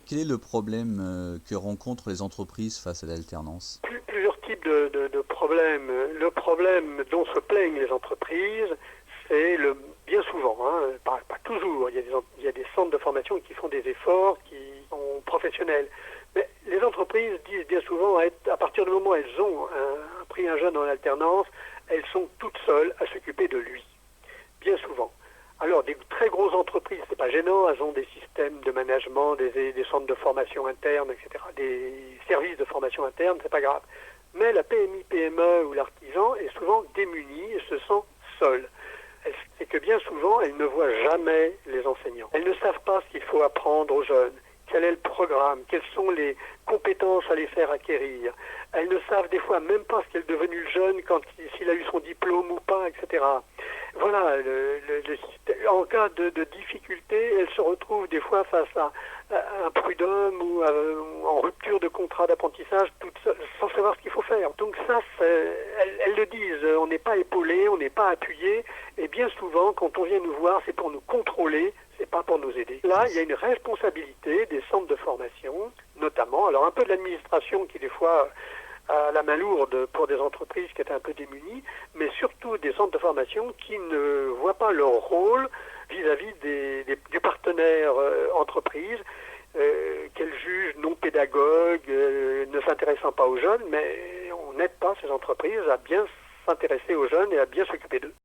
Quel est le problème que rencontrent les entreprises face à l'alternance? Plusieurs types de problèmes. Le problème dont se plaignent les entreprises, c'est bien souvent, hein, pas toujours, il y a des centres de formation qui font des efforts, qui sont professionnels. Mais les entreprises disent bien souvent, à partir du moment où elles ont pris un jeune en alternance, elles sont toutes seules à s'occuper de lui, bien souvent. Alors, des très grosses entreprises, c'est pas gênant, elles ont des systèmes de management, des centres de formation interne, etc., des services de formation interne, c'est pas grave. Mais la PMI, PME ou l'artisan est souvent démuni et se sent seul. C'est que bien souvent, elles ne voient jamais les enseignants. Elles ne savent pas ce qu'il faut apprendre aux jeunes, quel est le programme, quelles sont les compétences à les faire acquérir. Elles ne savent des fois même pas ce qu'est devenu le jeune s'il a eu son diplôme ou pas, etc. Voilà, en cas de difficulté, elles se retrouvent des fois face à un prud'homme ou en rupture de contrat d'apprentissage, toutes seules, sans savoir ce qu'il faut faire. Donc ça, elles le disent, on n'est pas épaulé, on n'est pas appuyé, et bien souvent, quand on vient nous voir, c'est pour nous contrôler, c'est pas pour nous aider. Là, il y a une responsabilité des centres de formation, notamment, alors un peu de l'administration qui des fois à la main lourde pour des entreprises qui étaient un peu démunies, mais surtout des centres de formation qui ne voient pas leur rôle vis-à-vis du partenaire entreprise, qu'elles jugent non pédagogue, ne s'intéressant pas aux jeunes, mais on n'aide pas ces entreprises à bien s'intéresser aux jeunes et à bien s'occuper d'eux.